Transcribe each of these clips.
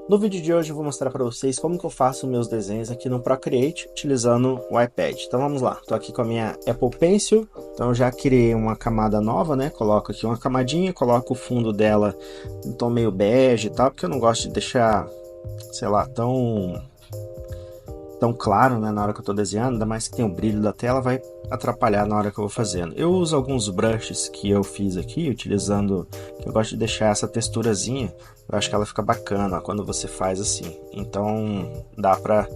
No vídeo de hoje eu vou mostrar para vocês como que eu faço meus desenhos aqui no Procreate utilizando o iPad. Então vamos lá, estou aqui com a minha Apple Pencil, então eu já criei uma camada nova, né? Coloco aqui uma camadinha, coloco o fundo dela em tom meio bege e tal, porque eu não gosto de deixar, sei lá, tão claro, né, na hora que eu estou desenhando, ainda mais que tem o brilho da tela, vai atrapalhar na hora que eu vou fazendo. Eu uso alguns brushes que eu fiz aqui, utilizando, que eu gosto de deixar essa texturazinha, eu acho que ela fica bacana quando você faz assim. Então dá pra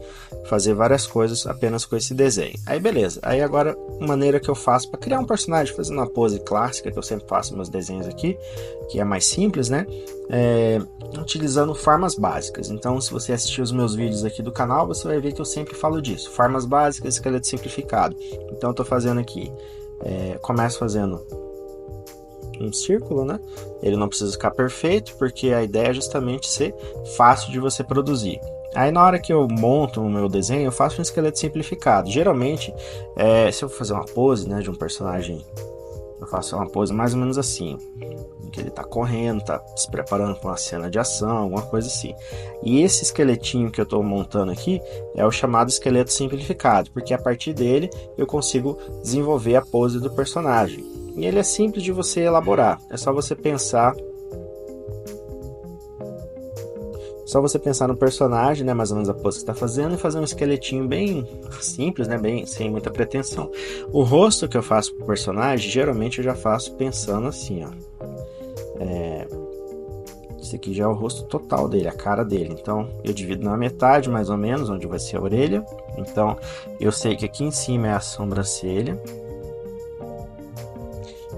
fazer várias coisas apenas com esse desenho. Aí beleza, aí agora maneira que eu faço para criar um personagem, fazendo uma pose clássica, que eu sempre faço meus desenhos aqui, que é mais simples, né? Utilizando formas básicas. Então se você assistir os meus vídeos aqui do canal, você vai ver que eu sempre falo disso, formas básicas, esqueleto simplificado. Então eu tô fazendo aqui, começo fazendo um círculo, né? Ele não precisa ficar perfeito, porque a ideia é justamente ser fácil de você produzir. Aí na hora que eu monto o meu desenho, eu faço um esqueleto simplificado. Geralmente, se eu for fazer uma pose, né, de um personagem, eu faço uma pose mais ou menos assim, em que ele tá correndo, tá se preparando para uma cena de ação, alguma coisa assim. E esse esqueletinho que eu tô montando aqui é o chamado esqueleto simplificado, porque a partir dele eu consigo desenvolver a pose do personagem. E ele é simples de você elaborar, é só você pensar no personagem, né, mais ou menos a pose que está fazendo, e fazer um esqueletinho bem simples, né, bem sem muita pretensão. O rosto que eu faço pro personagem, geralmente eu já faço pensando assim, ó. Esse aqui já é o rosto total dele, a cara dele. Então eu divido na metade, mais ou menos, onde vai ser a orelha. Então eu sei que aqui em cima é a sobrancelha.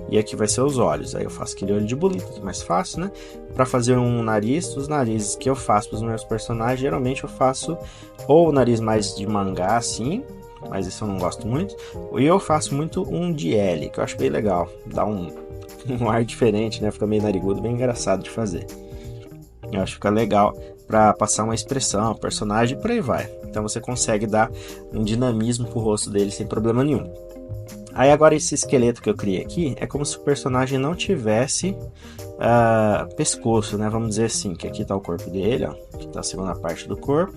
E aqui vai ser os olhos. Aí eu faço aquele olho de bolita, que é mais fácil, né? Para fazer um nariz, os narizes que eu faço para os meus personagens, geralmente eu faço ou o nariz mais de mangá, assim, mas isso eu não gosto muito. E eu faço muito um de L, que eu acho bem legal. Dá um ar diferente, né? Fica meio narigudo, bem engraçado de fazer. Eu acho que fica legal para passar uma expressão, personagem e por aí vai. Então você consegue dar um dinamismo pro rosto dele sem problema nenhum. Aí agora esse esqueleto que eu criei aqui é como se o personagem não tivesse pescoço, né? Vamos dizer assim, que aqui está o corpo dele, ó, aqui está a segunda parte do corpo.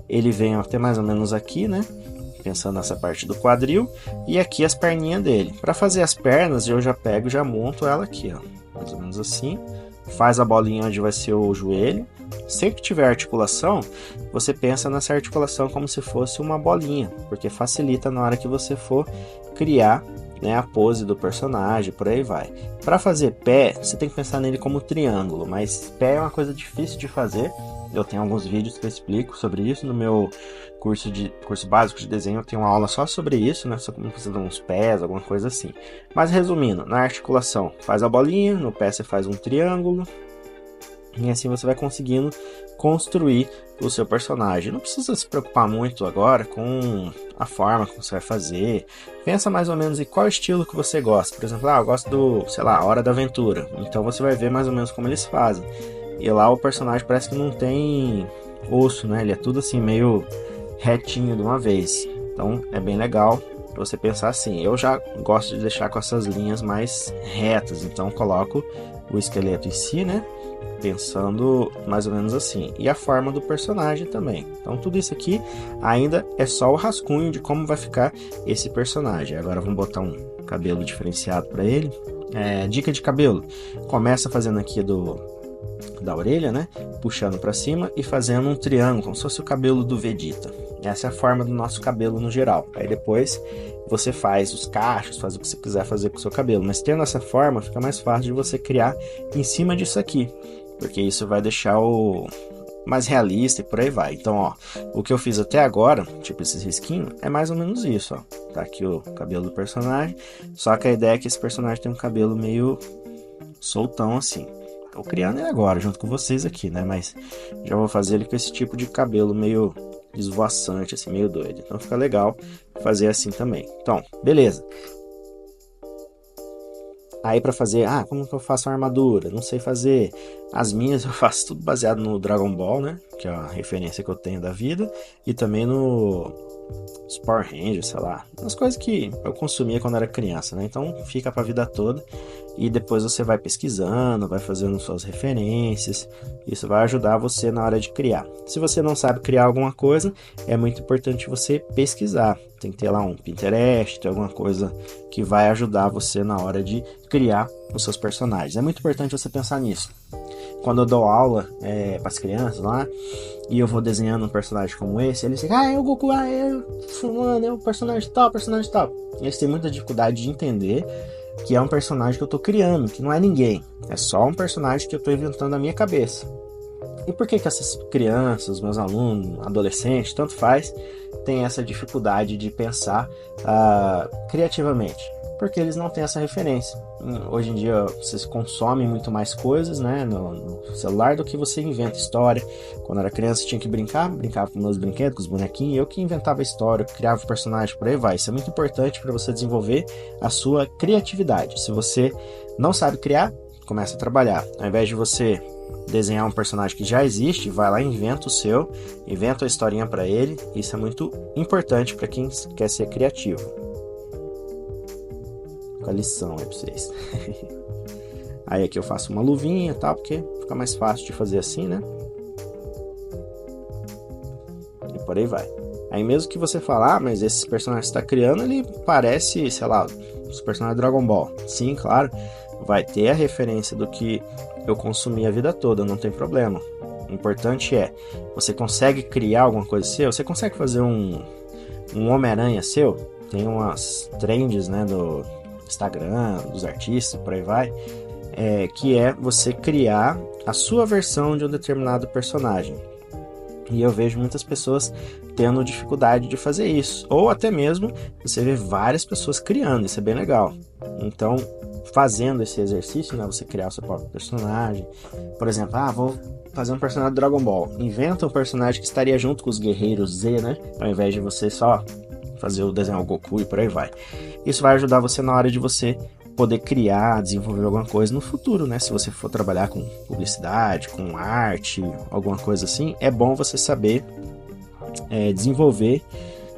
Ele vem até mais ou menos aqui, né? Pensando nessa parte do quadril. E aqui as perninhas dele. Para fazer as pernas eu já pego e já monto ela aqui, ó, mais ou menos assim. Faz a bolinha onde vai ser o joelho. Sempre que tiver articulação, você pensa nessa articulação como se fosse uma bolinha, porque facilita na hora que você for criar, né, a pose do personagem, por aí vai. Para fazer pé, você tem que pensar nele como triângulo, mas pé é uma coisa difícil de fazer. Eu tenho alguns vídeos que eu explico sobre isso no meu curso básico de desenho. Eu tenho uma aula só sobre isso, né, só como fazer uns pés, alguma coisa assim. Mas resumindo, na articulação faz a bolinha, no pé você faz um triângulo. E assim você vai conseguindo construir o seu personagem. Não precisa se preocupar muito agora com a forma que você vai fazer. Pensa mais ou menos em qual estilo que você gosta. Por exemplo, eu gosto do, sei lá, Hora da Aventura. Então você vai ver mais ou menos como eles fazem. E lá o personagem parece que não tem osso, né? Ele é tudo assim meio retinho de uma vez. Então é bem legal você pensar assim. Eu já gosto de deixar com essas linhas mais retas. Então coloco o esqueleto em si, né? Pensando mais ou menos assim, e a forma do personagem também. Então tudo isso aqui ainda é só o rascunho de como vai ficar esse personagem. Agora vamos botar um cabelo diferenciado para ele. Dica de cabelo: começa fazendo aqui da orelha, né, puxando para cima e fazendo um triângulo, como se fosse o cabelo do Vegeta. Essa é a forma do nosso cabelo no geral. Aí depois você faz os cachos, faz o que você quiser fazer com o seu cabelo, mas tendo essa forma fica mais fácil de você criar em cima disso aqui, porque isso vai deixar o mais realista e por aí vai. Então, ó, o que eu fiz até agora, tipo esses risquinhos, é mais ou menos isso, ó. Tá aqui o cabelo do personagem, só que a ideia é que esse personagem tem um cabelo meio soltão assim. Tô criando ele agora, junto com vocês aqui, né? Mas já vou fazer ele com esse tipo de cabelo meio esvoaçante, assim, meio doido. Então fica legal fazer assim também. Então, beleza. Aí para fazer, como que eu faço uma armadura? Não sei fazer. As minhas eu faço tudo baseado no Dragon Ball, né? Que é a referência que eu tenho da vida. E também no Power Rangers, sei lá. As coisas que eu consumia quando era criança, né? Então fica pra vida toda. E depois você vai pesquisando, vai fazendo suas referências. Isso vai ajudar você na hora de criar. Se você não sabe criar alguma coisa, é muito importante você pesquisar. Tem que ter lá um Pinterest, ter alguma coisa que vai ajudar você na hora de criar os seus personagens. É muito importante você pensar nisso. Quando eu dou aula para as crianças lá, e eu vou desenhando um personagem como esse, eles dizem, é o Goku, é o fulano, é o personagem tal, personagem tal. Eles têm muita dificuldade de entender que é um personagem que eu estou criando, que não é ninguém. É só um personagem que eu estou inventando na minha cabeça. E por que essas crianças, meus alunos, adolescentes, tanto faz, têm essa dificuldade de pensar criativamente? Porque eles não têm essa referência. Hoje em dia vocês consomem muito mais coisas, né, no celular do que você inventa história. Quando era criança tinha que brincava com meus brinquedos, com os bonequinhos, eu que inventava a história, criava o personagem, por aí vai. Isso é muito importante para você desenvolver a sua criatividade. Se você não sabe criar, começa a trabalhar. Ao invés de você desenhar um personagem que já existe, vai lá e inventa o seu, inventa a historinha para ele. Isso é muito importante para quem quer ser criativo. A lição aí pra vocês. Aí aqui eu faço uma luvinha e tal, porque fica mais fácil de fazer assim, né? E por aí vai. Aí mesmo que você falar, mas esse personagem que você tá criando, ele parece, sei lá, os personagens de Dragon Ball. Sim, claro, vai ter a referência do que eu consumi a vida toda, não tem problema. O importante é, você consegue criar alguma coisa seu? Você consegue fazer um Homem-Aranha seu? Tem umas trends, né, do Instagram, dos artistas, por aí vai, que é você criar a sua versão de um determinado personagem. E eu vejo muitas pessoas tendo dificuldade de fazer isso, ou até mesmo você vê várias pessoas criando, isso é bem legal. Então, fazendo esse exercício, né, você criar o seu próprio personagem, por exemplo, vou fazer um personagem do Dragon Ball, inventa um personagem que estaria junto com os guerreiros Z, né, ao invés de você só fazer o desenho do Goku e por aí vai. Isso vai ajudar você na hora de você poder criar, desenvolver alguma coisa no futuro, né? Se você for trabalhar com publicidade, com arte, alguma coisa assim, é bom você saber desenvolver,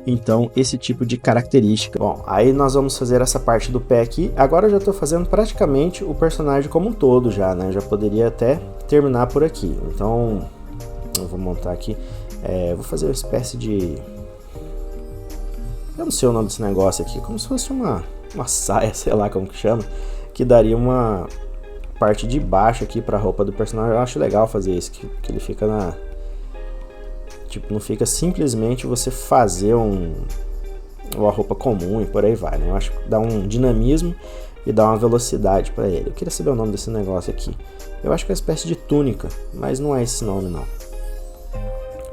então, esse tipo de característica. Bom, aí nós vamos fazer essa parte do pé aqui. Agora eu já estou fazendo praticamente o personagem como um todo já, né? Já poderia até terminar por aqui. Então, eu vou montar aqui. Vou fazer uma espécie de... eu não sei o nome desse negócio aqui, como se fosse uma saia, sei lá como que chama, que daria uma parte de baixo aqui pra roupa do personagem. Eu acho legal fazer isso, que ele fica na... tipo, não fica simplesmente você fazer uma roupa comum e por aí vai, né? Eu acho que dá um dinamismo e dá uma velocidade pra ele. Eu queria saber o nome desse negócio aqui. Eu acho que é uma espécie de túnica, mas não é esse nome não.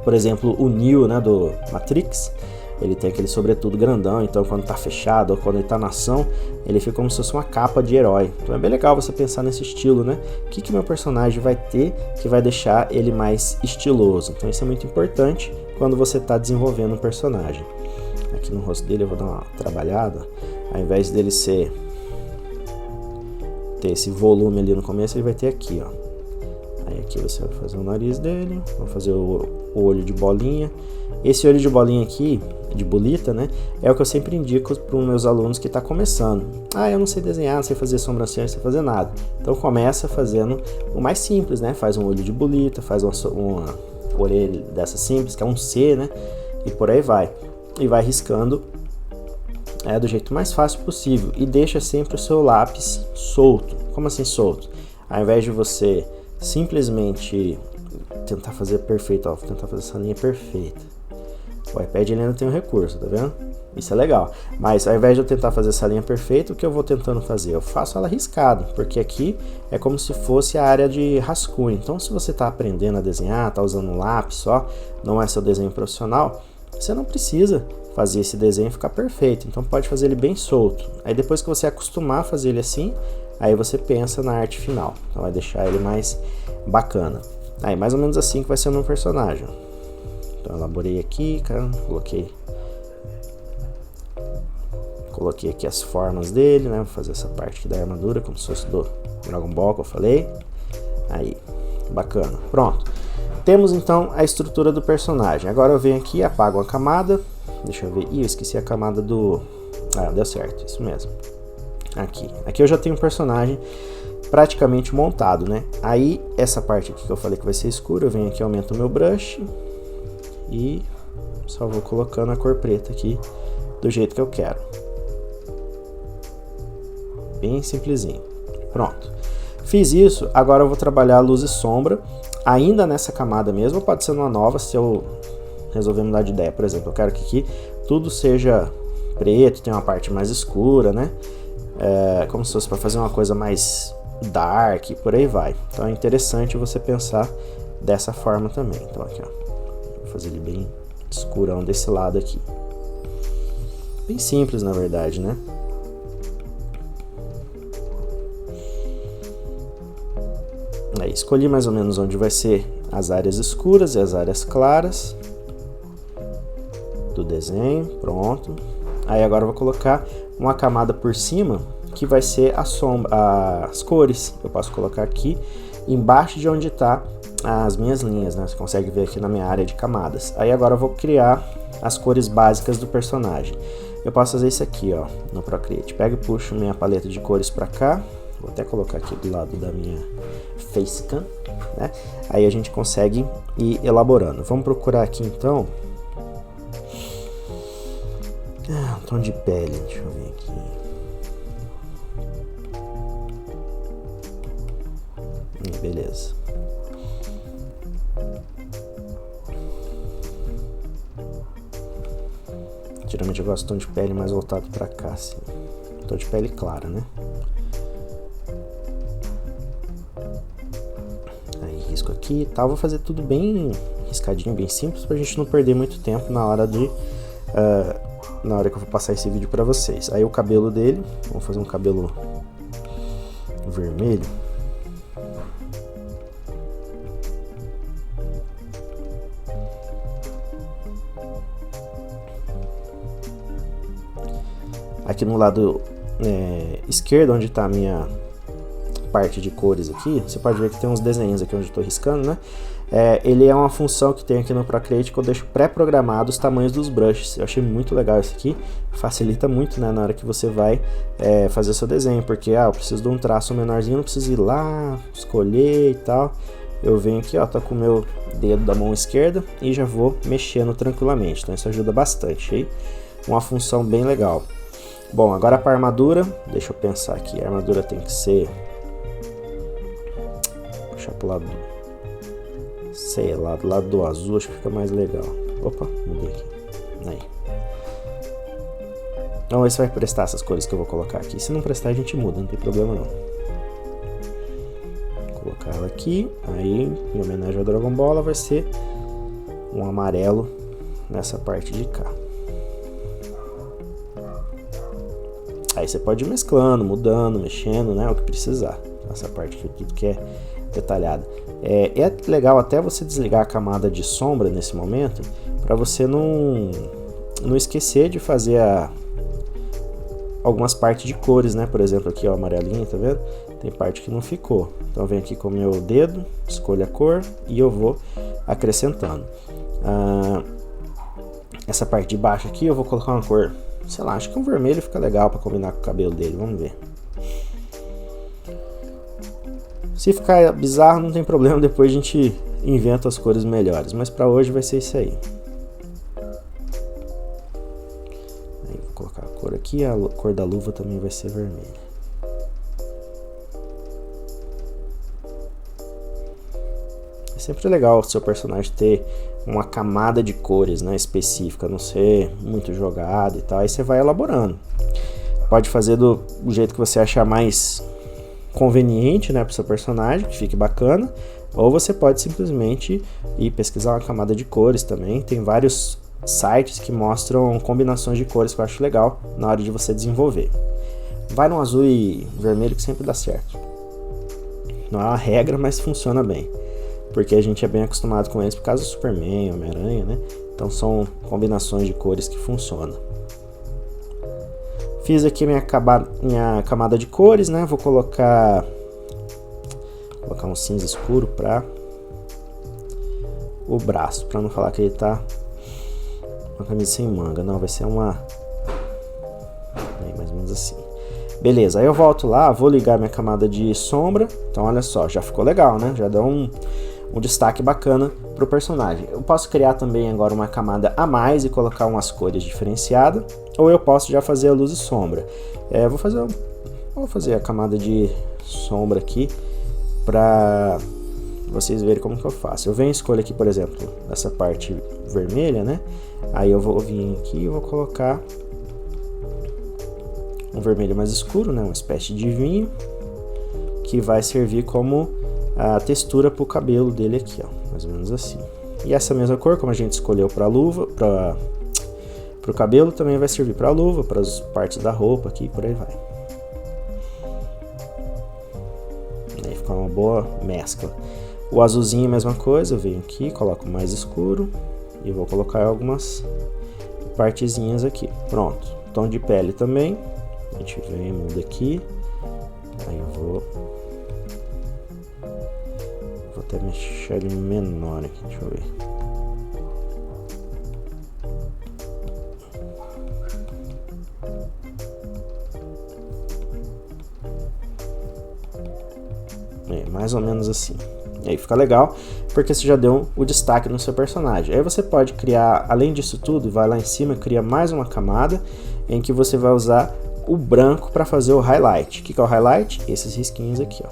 Por exemplo, o Neo, né, do Matrix, ele tem aquele sobretudo grandão, então quando tá fechado ou quando ele tá na ação, ele fica como se fosse uma capa de herói. Então é bem legal você pensar nesse estilo, né? O que meu personagem vai ter que vai deixar ele mais estiloso? Então isso é muito importante quando você tá desenvolvendo um personagem. Aqui no rosto dele eu vou dar uma trabalhada. Ao invés dele ter esse volume ali no começo, ele vai ter aqui, ó. Aí aqui você vai fazer o nariz dele, vai fazer o olho de bolinha. Esse olho de bolinha aqui, de bolita, né, é o que eu sempre indico para os meus alunos que tá começando. Eu não sei desenhar, não sei fazer sobrancelha, não sei fazer nada. Então começa fazendo o mais simples, né? Faz um olho de bolita, faz uma orelha dessa simples, que é um C, né? E por aí vai. E vai riscando do jeito mais fácil possível. E deixa sempre o seu lápis solto. Como assim solto? Ao invés de você simplesmente tentar fazer perfeito, vou tentar fazer essa linha perfeita. O iPad ele ainda tem um recurso, tá vendo? Isso é legal. Mas ao invés de eu tentar fazer essa linha perfeita, o que eu vou tentando fazer? Eu faço ela riscada, porque aqui é como se fosse a área de rascunho. Então, se você está aprendendo a desenhar, está usando um lápis só, não é seu desenho profissional, você não precisa fazer esse desenho ficar perfeito. Então, pode fazer ele bem solto. Aí, depois que você acostumar a fazer ele assim, aí você pensa na arte final. Então, vai deixar ele mais bacana. Aí, mais ou menos assim que vai ser o meu personagem. Então, eu elaborei aqui, cara, coloquei aqui as formas dele, né? Vou fazer essa parte aqui da armadura, como se fosse do Dragon Ball que eu falei. Aí, Bacana, pronto. Temos então a estrutura do personagem. Agora eu venho aqui, apago a camada. Deixa eu ver, eu esqueci a camada do... Ah, deu certo, isso mesmo. Aqui eu já tenho um personagem praticamente montado, né? Aí, essa parte aqui que eu falei que vai ser escura, eu venho aqui, aumento o meu brush e só vou colocando a cor preta aqui do jeito que eu quero. Bem simplesinho. Pronto. Fiz isso, agora eu vou trabalhar a luz e sombra, ainda nessa camada mesmo, pode ser numa nova, se eu resolver mudar de ideia. Por exemplo, eu quero que aqui tudo seja preto, tem uma parte mais escura, né? Como se fosse para fazer uma coisa mais dark, por aí vai. Então é interessante você pensar dessa forma também. Então aqui, ó, vou fazer ele bem escurão desse lado aqui. Bem simples, na verdade, né? Aí, escolhi mais ou menos onde vai ser as áreas escuras e as áreas claras do desenho, pronto. Aí agora eu vou colocar uma camada por cima que vai ser a sombra, as cores. Eu posso colocar aqui embaixo de onde está as minhas linhas, né? Você consegue ver aqui na minha área de camadas. Aí agora eu vou criar as cores básicas do personagem. Eu posso fazer isso aqui, ó, no Procreate. Pego e puxo minha paleta de cores para cá. Vou até colocar aqui do lado da minha Facecam, né? Aí a gente consegue ir elaborando. Vamos procurar aqui então um tom de pele. Deixa eu ver aqui. Beleza. Geralmente eu gosto de tom de pele mais voltado para cá, assim. Tom de pele clara, né? Aí risco aqui e tal. Vou fazer tudo bem riscadinho, bem simples, pra gente não perder muito tempo na hora de... na hora que eu vou passar esse vídeo para vocês. Aí o cabelo dele, vamos fazer um cabelo vermelho. Aqui no lado esquerdo, onde está a minha parte de cores aqui, você pode ver que tem uns desenhos aqui onde eu estou riscando, né? Ele é uma função que tem aqui no Procreate que eu deixo pré-programado os tamanhos dos brushes. Eu achei muito legal isso aqui, facilita muito, né, na hora que você vai fazer o seu desenho, porque eu preciso de um traço menorzinho, não preciso ir lá, escolher e tal. Eu venho aqui, ó, tô com o meu dedo da mão esquerda e já vou mexendo tranquilamente, então isso ajuda bastante, aí. Uma função bem legal. Bom, agora para a armadura, deixa eu pensar aqui, a armadura tem que ser... Puxar pro lado, sei lá, do lado do azul, acho que fica mais legal. Opa, mudei aqui. Aí. Vamos ver se vai prestar essas cores que eu vou colocar aqui. Se não prestar, a gente muda, não tem problema não. Vou colocar ela aqui, aí em homenagem ao Dragon Ball, ela vai ser um amarelo nessa parte de cá. Aí você pode ir mesclando, mudando, mexendo, né, o que precisar. Essa parte aqui, tudo que é detalhada. É legal até você desligar a camada de sombra nesse momento, para você não esquecer de fazer algumas partes de cores, né? Por exemplo, aqui ó, amarelinho, tá vendo? Tem parte que não ficou. Então eu venho aqui com o meu dedo, escolho a cor e eu vou acrescentando. Essa parte de baixo aqui eu vou colocar uma cor, sei lá, acho que um vermelho fica legal para combinar com o cabelo dele, vamos ver. Se ficar bizarro não tem problema, depois a gente inventa as cores melhores, mas para hoje vai ser isso aí. Aí vou colocar a cor aqui, a cor da luva também vai ser vermelha. É sempre legal o seu personagem ter uma camada de cores, né, específica, não ser muito jogado e tal, aí você vai elaborando. Pode fazer do jeito que você achar mais conveniente, né, para o seu personagem, que fique bacana, ou você pode simplesmente ir pesquisar uma camada de cores também. Tem vários sites que mostram combinações de cores que eu acho legal na hora de você desenvolver. Vai no azul e vermelho que sempre dá certo. Não é uma regra, mas funciona bem, porque a gente é bem acostumado com eles por causa do Superman, Homem-Aranha, né? Então são combinações de cores que funcionam. Fiz aqui minha camada de cores, né? Vou colocar um cinza escuro para o braço, para não falar que ele tá uma camisa sem manga, não, vai ser uma mais ou menos assim. Beleza, aí eu volto lá, vou ligar minha camada de sombra. Então olha só, já ficou legal, né? Já deu um destaque bacana pro personagem. Eu posso criar também agora uma camada a mais e colocar umas cores diferenciadas, ou eu posso já fazer a luz e sombra. Vou fazer a camada de sombra aqui para vocês verem como que eu faço. Eu venho e escolho aqui, por exemplo, essa parte vermelha, né? Aí eu vou vir aqui e vou colocar um vermelho mais escuro, né? Uma espécie de vinho, que vai servir como a textura para o cabelo dele aqui, ó, mais ou menos assim. E essa mesma cor, como a gente escolheu para a luva, para o cabelo, também vai servir para a luva, para as partes da roupa aqui, por aí vai. Aí fica uma boa mescla. O azulzinho, mesma coisa, eu venho aqui, coloco mais escuro e vou colocar algumas partezinhas aqui. Pronto. Tom de pele também. A gente vem, muda aqui. Aí eu vou até mexer ele menor aqui, deixa eu ver. Mais ou menos assim. E aí fica legal, porque você já deu o destaque no seu personagem. Aí você pode criar, além disso tudo, vai lá em cima e cria mais uma camada em que você vai usar o branco para fazer o highlight. O que é o highlight? Esses risquinhos aqui, ó.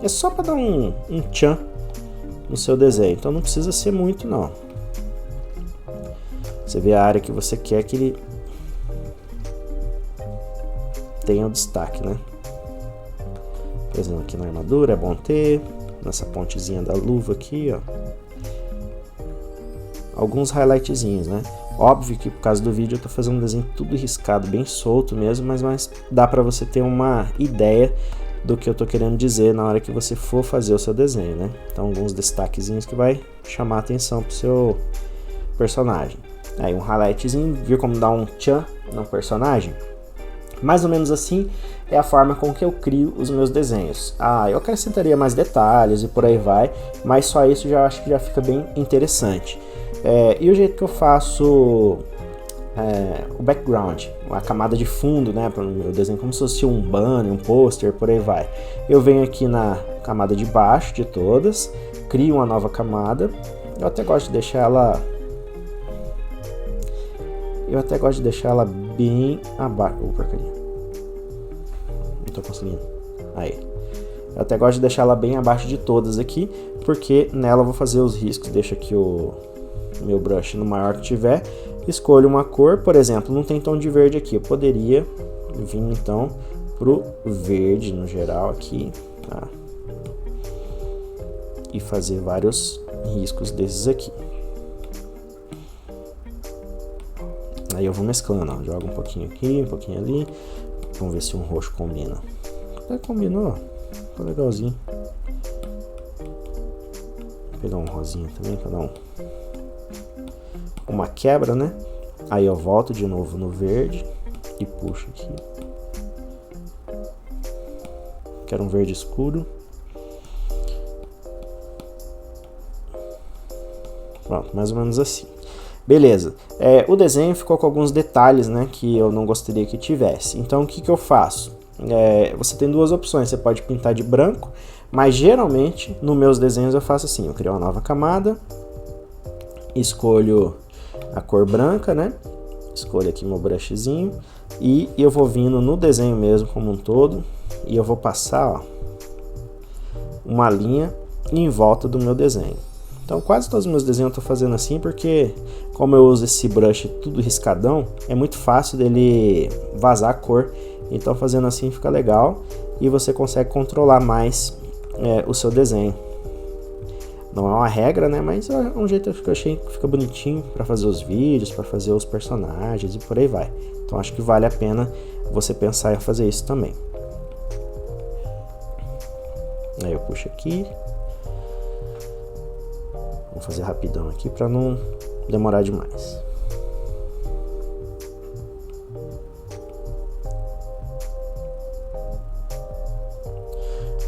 É só para dar um tchan no seu desenho, então não precisa ser muito não. Você vê a área que você quer que ele tenha o destaque, né? Por exemplo, aqui na armadura é bom ter, nessa pontezinha da luva aqui, ó, alguns highlightzinhos, né? Óbvio que por causa do vídeo eu tô fazendo um desenho tudo riscado, bem solto mesmo, mas dá para você ter uma ideia do que eu tô querendo dizer na hora que você for fazer o seu desenho, né? Então alguns destaquezinhos que vai chamar a atenção pro seu personagem. Aí um highlightzinho, viu como dá um tchan no personagem? Mais ou menos assim é a forma com que eu crio os meus desenhos. Eu acrescentaria mais detalhes e por aí vai, mas só isso já acho que já fica bem interessante. E o jeito que eu faço o background, a camada de fundo, né, para o meu desenho, como se fosse um banner, um pôster, por aí vai. Eu venho aqui na camada de baixo de todas, crio uma nova camada. Eu até gosto de deixar ela bem abaixo. Porcaria. Não tô conseguindo. Aí. Eu até gosto de deixar ela bem abaixo de todas aqui, porque nela eu vou fazer os riscos. Deixo aqui o meu brush no maior que tiver. Escolho uma cor, por exemplo, não tem tom de verde aqui. Eu poderia vir então pro verde no geral aqui, tá? E fazer vários riscos desses aqui. Aí eu vou mesclando, ó. Jogo um pouquinho aqui, um pouquinho ali. Vamos ver se um roxo combina. Até combinou, ficou legalzinho. Vou pegar um rosinha também para dar uma quebra, né? Aí eu volto de novo no verde e puxo aqui. Quero um verde escuro. Pronto, mais ou menos assim. Beleza, o desenho ficou com alguns detalhes, né, que eu não gostaria que tivesse. Então o que eu faço? Você tem duas opções, você pode pintar de branco, mas geralmente nos meus desenhos eu faço assim, eu crio uma nova camada, escolho a cor branca, né, escolho aqui meu brushzinho e eu vou vindo no desenho mesmo como um todo e eu vou passar, ó, uma linha em volta do meu desenho. Então quase todos os meus desenhos eu tô fazendo assim porque como eu uso esse brush tudo riscadão, é muito fácil dele vazar a cor. Então fazendo assim fica legal e você consegue controlar mais o seu desenho. Não é uma regra, né? Mas é um jeito que eu achei que fica bonitinho para fazer os vídeos, para fazer os personagens e por aí vai. Então acho que vale a pena você pensar em fazer isso também. Aí eu puxo aqui. Vou fazer rapidão aqui para não demorar demais.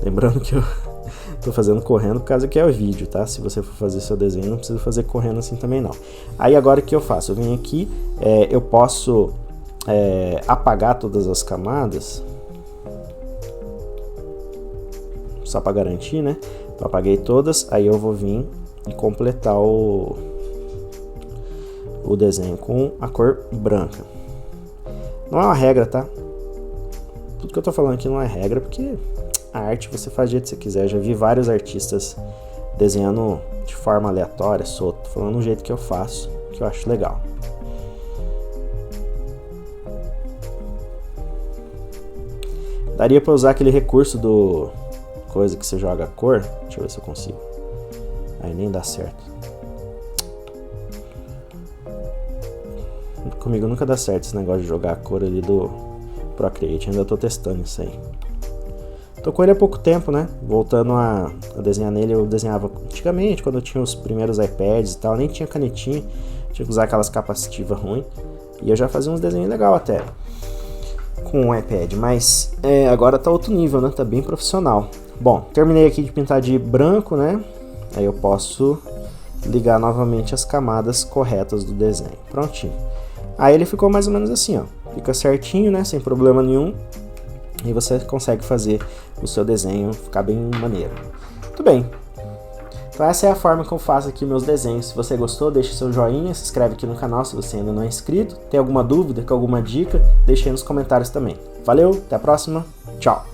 Lembrando que eu Tô fazendo correndo por causa que é o vídeo, tá? Se você for fazer seu desenho, não precisa fazer correndo assim também não. Aí agora o que eu faço? Eu venho aqui, eu posso apagar todas as camadas, só para garantir, né? Então apaguei todas, aí eu vou vir e completar o desenho com a cor branca. Não é uma regra, tá? Tudo que eu tô falando aqui não é regra, porque a arte você faz do jeito que você quiser. Eu já vi vários artistas desenhando de forma aleatória, solto. Tô falando do jeito que eu faço, que eu acho legal. Daria pra usar aquele recurso do coisa que você joga a cor. Deixa eu ver se eu consigo. Aí nem dá certo. Comigo nunca dá certo esse negócio de jogar a cor ali do Procreate. Ainda tô testando isso aí. Tô com ele há pouco tempo, né? Voltando a desenhar nele, eu desenhava antigamente, quando eu tinha os primeiros iPads e tal, nem tinha canetinha, tinha que usar aquelas capacitivas ruins. E eu já fazia uns desenhos legais até com o iPad, mas agora tá outro nível, né? Tá bem profissional. Bom, terminei aqui de pintar de branco, né? Aí eu posso ligar novamente as camadas corretas do desenho. Prontinho. Aí ele ficou mais ou menos assim, ó. Fica certinho, né? Sem problema nenhum. E você consegue fazer o seu desenho ficar bem maneiro. Muito bem. Então essa é a forma que eu faço aqui meus desenhos. Se você gostou, deixe seu joinha, se inscreve aqui no canal se você ainda não é inscrito. Tem alguma dúvida, alguma dica, deixe aí nos comentários também. Valeu, até a próxima, tchau!